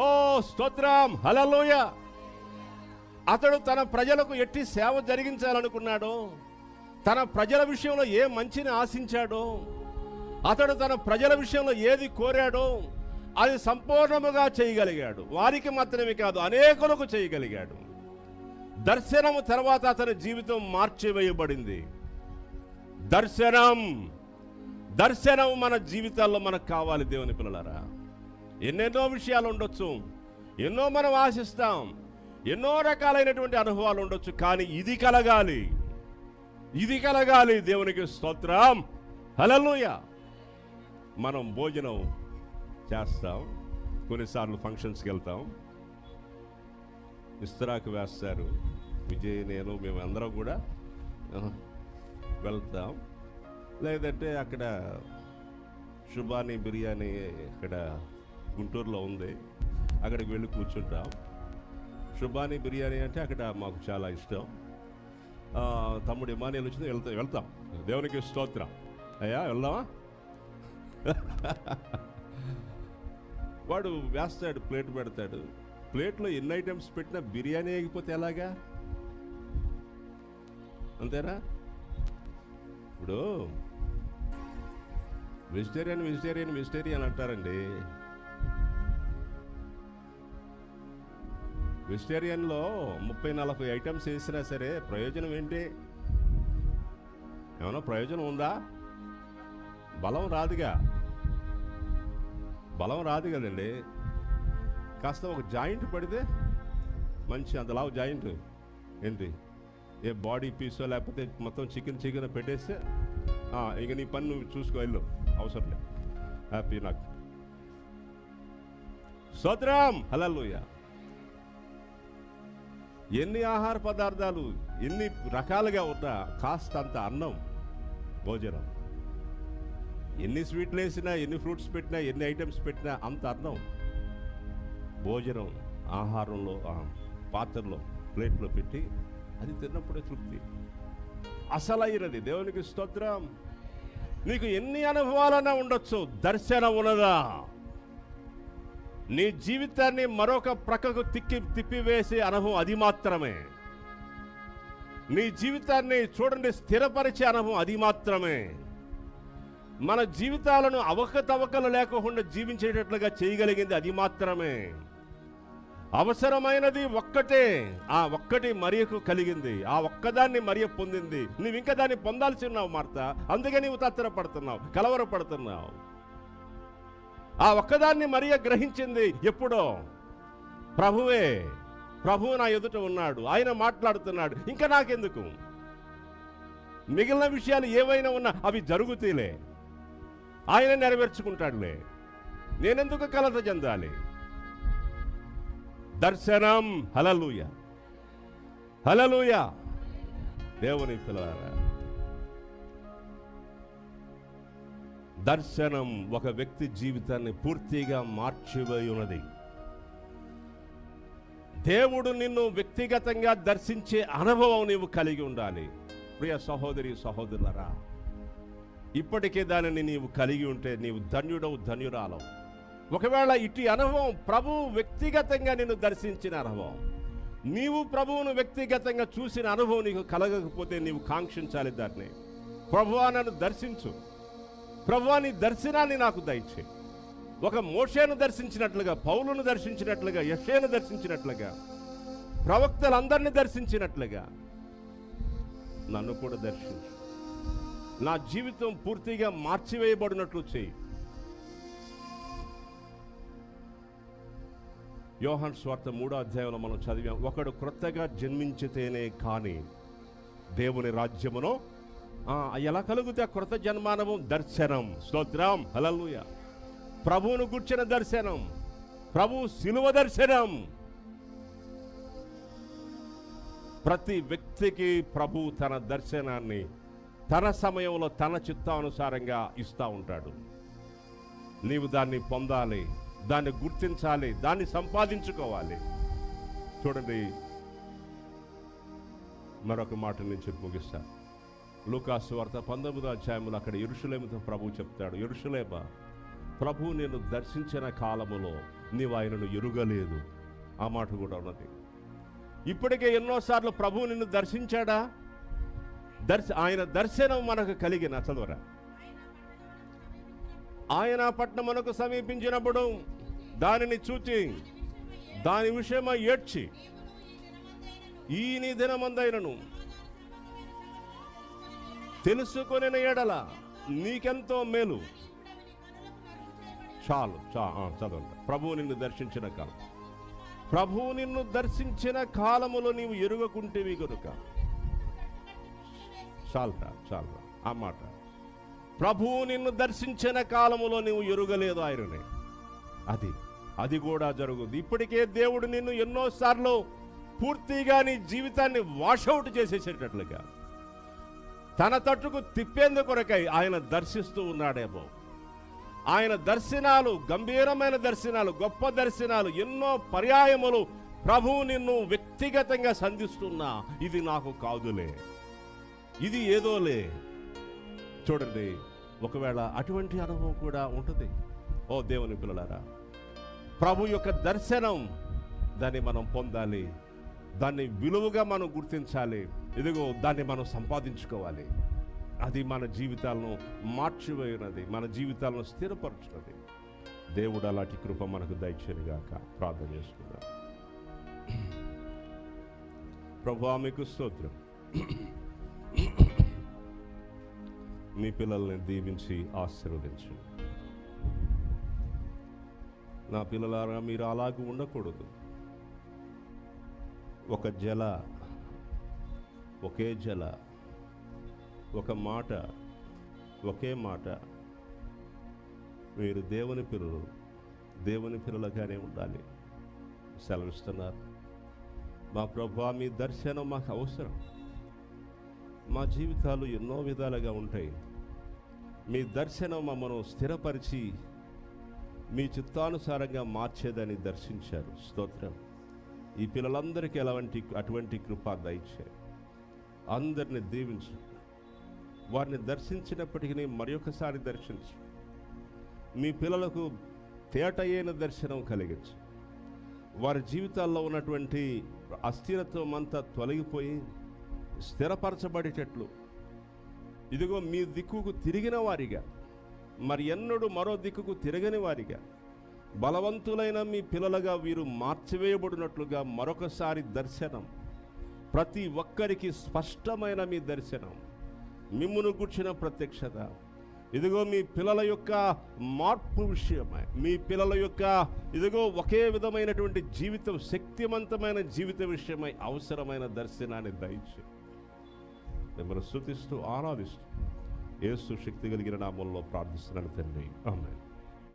ఓ స్తోత్రం, హల్లెలూయా. అతడు తన ప్రజలకు ఎట్టి సేవ జరిగించాలనుకున్నాడో, తన ప్రజల విషయంలో ఏ మంచిని ఆశించాడో, అతడు తన ప్రజల విషయంలో ఏది కోరాడో అది సంపూర్ణముగా చేయగలిగాడు. వారికి మాత్రమే కాదు, అనేకులకు చేయగలిగాడు. దర్శనము తర్వాత అతని జీవితం మార్చివేయబడింది. దర్శనం మన జీవితాల్లో మనకు కావాలి. దేవుని పిల్లలారా, ఎన్నెన్నో విషయాలు ఉండొచ్చు, ఎన్నో మనం ఆశిస్తాం, ఎన్నో రకాలైనటువంటి అనుభవాలు ఉండొచ్చు, కానీ ఇది కలగాలి. దేవునికి స్తోత్రం, హల్లెలూయా. మనం భోజనం చేస్తాం, కొన్నిసార్లు ఫంక్షన్స్కి వెళ్తాం, ఇస్తరాకు వేస్తారు, విజయ్ నేను మేమందరం కూడా వెళ్తాం. లేదంటే అక్కడ శుభాని బిర్యానీ ఇక్కడ గుంటూరులో ఉంది, అక్కడికి వెళ్ళి కూర్చుంటాం. శుభాని బిర్యానీ అంటే అక్కడ మాకు చాలా ఇష్టం. తమ్ముడు ఇమానియల్ వచ్చింది, వెళ్తాం. దేవునికి స్తోత్రం. అయ్యా వెళ్దామా? వాడు వేస్తాడు, ప్లేట్ పెడతాడు. ప్లేట్లో ఎన్ని ఐటమ్స్ పెట్టినా బిర్యానీ అయిపోతే ఎలాగా? అంతేనా? ఇప్పుడు వెజిటేరియన్ అంటారండి. వెజిటేరియన్లో 30-40 ఐటమ్స్ వేసినా సరే ప్రయోజనం ఏంటి? ఏమైనా ప్రయోజనం ఉందా? బలం రాదు కదండి. కాస్త ఒక జాయింట్ పడితే మంచి అంతలావు జాయింట్ ఏంటి, ఏ బాడీ పీసో లేకపోతే మొత్తం చికెన్ పెట్టేస్తే ఇక నీ పని నువ్వు చూసుకో, వెళ్ళు, అవసరం లేదు, హ్యాపీ. నాకు స్తోత్రం, హల్లెలూయా. ఎన్ని ఆహార పదార్థాలు ఎన్ని రకాలుగా ఉన్నా కాస్త అంత అన్నం, భోజనం, ఎన్ని స్వీట్లు వేసినా, ఎన్ని ఫ్రూట్స్ పెట్టినా, ఎన్ని ఐటమ్స్ పెట్టినా అంత అన్నం, భోజనం ఆహారంలో పాత్రలో ప్లేట్లో పెట్టి అది తిన్నప్పుడే తృప్తి అసలైనది. దేవునికి స్తోత్రం. నీకు ఎన్ని అనుభవాలన్నా ఉండొచ్చు, దర్శనం ఉన్నదా? నీ జీవితాన్ని మరొక ప్రక్కకు తిప్పివేసే అనుభవం అది మాత్రమే. నీ జీవితాన్ని చూడండి స్థిరపరిచే అనుభవం అది మాత్రమే. మన జీవితాలను అవకతవకలు లేకుండా జీవించేటట్లుగా చేయగలిగింది అది మాత్రమే. అవసరమైనది ఒక్కటే, ఆ ఒక్కటి మరియకు కలిగింది, ఆ ఒక్కదాన్ని మరియ పొందింది. నువ్వు ఇంకా దాన్ని పొందాల్సి ఉన్నావు మార్త, అందుకే నీవు తత్తరపడుతున్నావు, కలవరపడుతున్నావు. ఆ ఒక్కదాన్ని మరియ గ్రహించింది ఎప్పుడో. ప్రభువు నా ఎదుట ఉన్నాడు, ఆయన మాట్లాడుతున్నాడు, ఇంకా నాకెందుకు? మిగిలిన విషయాలు ఏవైనా ఉన్నా అవి జరుగుతీలే, ఆయన నెరవేర్చుకుంటాడులే, నేనెందుకు కలత చెందాలి? దర్శనం, హల్లెలూయా, హల్లెలూయా. దేవుని పిల్లలారా, దర్శనం ఒక వ్యక్తి జీవితాన్ని పూర్తిగా మార్చివేయి ఉన్నది. దేవుడు నిన్ను వ్యక్తిగతంగా దర్శించే అనుభవం నీవు కలిగి ఉండాలి. ప్రియ సహోదరి సహోదరులరా, ఇప్పటికే దానిని నీవు కలిగి ఉంటే నీవు ధన్యుడవు, ధన్యురాలవు. ఒకవేళ ఇటు అనుభవం ప్రభువు వ్యక్తిగతంగా నిన్ను దర్శించిన అనుభవం, నీవు ప్రభువును వ్యక్తిగతంగా చూసిన అనుభవం నీకు కలగకపోతే నీవు కాంక్షించాలి దాన్ని. ప్రభువా నన్ను దర్శించు, ప్రభువా నీ దర్శనాన్ని నాకు దయచే. ఒక మోషేను దర్శించినట్లుగా, పౌలును దర్శించినట్లుగా, యెషయాను దర్శించినట్లుగా, ప్రవక్తలందరినీ దర్శించినట్లుగా నన్ను కూడా దర్శించు. నా జీవితం పూర్తిగా మార్చివేయబడినట్లు చేయి. యోహాను సువార్త 3వ అధ్యాయంలో మనం చదివాం, ఒకడు క్రొత్తగా జన్మించితేనే కానీ దేవుని రాజ్యమును ఎలా కలుగుతే క్రొత్త జన్మానము? దర్శనం. స్తోత్రం, హల్లెలూయా. ప్రభువును గుర్చిన దర్శనం, ప్రభు శిలువ దర్శనం. ప్రతి వ్యక్తికి ప్రభు తన దర్శనాన్ని తన సమయంలో తన చిత్తానుసారంగా ఇస్తూ ఉంటాడు. నీవు దాన్ని పొందాలి, దాన్ని గుర్తించాలి, దాన్ని సంపాదించుకోవాలి. చూడండి, మరొక మాట నేను చెప్పి ముగిస్తా. లూకాసు వార్త 19వ అధ్యాయంలో అక్కడ యెరూషలేముతో ప్రభు చెప్తాడు, యెరూషలేమా, ప్రభు నేను దర్శించిన కాలములో నీవు ఆయనను ఎరుగలేదు. ఆ మాట కూడా ఉన్నది. ఇప్పటికే ఎన్నోసార్లు ప్రభువు నిన్ను దర్శించాడా? ఆయన దర్శనం మనకు కలిగిన చదవరా. ఆయన పట్టణమునకు సమీపించినప్పుడు దానిని చూచి దాని విషయమై ఏడ్చి, ఈ నీ దినమందైనను తెలుసుకొనిన ఎడల నీకెంతో మేలు. చాలు చదవండి. ప్రభువు నిన్ను దర్శించిన కాలం, ప్రభువు నిన్ను దర్శించిన కాలములో నీవు ఎరుగకుంటేవి కనుక. చాలరా ఆ మాట. ప్రభువు నిన్ను దర్శించిన కాలములో నీవు ఎరుగలేదు ఆయనని. అది కూడా జరుగుతుంది. ఇప్పటికే దేవుడు నిన్ను ఎన్నోసార్లు పూర్తిగా నీ జీవితాన్ని వాషౌట్ చేసేసేటట్లుగా తన తట్టుకు తిప్పేందుకు కొరకై ఆయన దర్శిస్తూ ఉన్నాడేమో. ఆయన దర్శనాలు గంభీరమైన దర్శనాలు, గొప్ప దర్శనాలు, ఎన్నో పర్యాయములు ప్రభువు నిన్ను వ్యక్తిగతంగా సంధిస్తున్నా, ఇది నాకు కాదులే, ఇది ఏదోలే. చూడండి, ఒకవేళ అటువంటి అనుభవం కూడా ఉంటుంది. ఓ దేవుని పిల్లలారా, ప్రభు యొక్క దర్శనం, దాన్ని మనం పొందాలి, దాన్ని విలువగా మనం గుర్తించాలి. ఇదిగో దాన్ని మనం సంపాదించుకోవాలి. అది మన జీవితాలను మార్చివేయునది, మన జీవితాలను స్థిరపరచున్నది. దేవుడు అలాంటి కృప మనకు దయచేయనుగాక. ప్రార్థన చేసుకుందాం. ప్రభువా మీకు స్తోత్రం. మీ పిల్లల్ని దీవించి ఆశీర్వదించండి. నా పిల్లలారా, మీరు అలాగే ఉండకూడదు. ఒకే జల, ఒక మాట, ఒకే మాట. మీరు దేవుని పిల్లలుగానే ఉండాలి సెలవిస్తున్నారు. మా ప్రభువా, మీ దర్శనం మాకు అవసరం. మా జీవితాలు ఎన్నో విధాలుగా ఉంటాయి. మీ దర్శనం మమ్మను స్థిరపరిచి మీ చిత్తానుసారంగా మార్చేదని దర్శించారు. స్తోత్రం. ఈ పిల్లలందరికీ అటువంటి కృప దయచేయండి. అందరిని దీవించు. వారిని దర్శించినప్పటికీ మరొకసారి దర్శించు. మీ పిల్లలకు తేటయ్యైన దర్శనం కలిగించు. వారి జీవితాల్లో ఉన్నటువంటి అస్థిరత్వం అంతా తొలగిపోయి స్థిరపరచబడేటట్లు, ఇదిగో మీ దిక్కుకు తిరిగిన వారిగా, మరి ఎన్నడూ మరో దిక్కుకు తిరగని వారిగా, బలవంతులైన మీ పిల్లలుగా వీరు మార్చివేయబడినట్లుగా మరొకసారి దర్శనం, ప్రతి ఒక్కరికి స్పష్టమైన మీ దర్శనం, మిమ్మును గుర్చిన ప్రత్యక్షత, ఇదిగో మీ పిల్లల యొక్క మార్పు విషయమై, మీ పిల్లల యొక్క ఇదిగో ఒకే విధమైనటువంటి జీవితం, శక్తివంతమైన జీవిత విషయమై అవసరమైన దర్శనాన్ని దయచేయండి. మిమ్మల్ని స్తుతిస్తూ ఆరాధిస్తూ యేసు శక్తి కలిగిన నామంలో ప్రార్థిస్తున్నాను తండ్రి. ఆమేన్.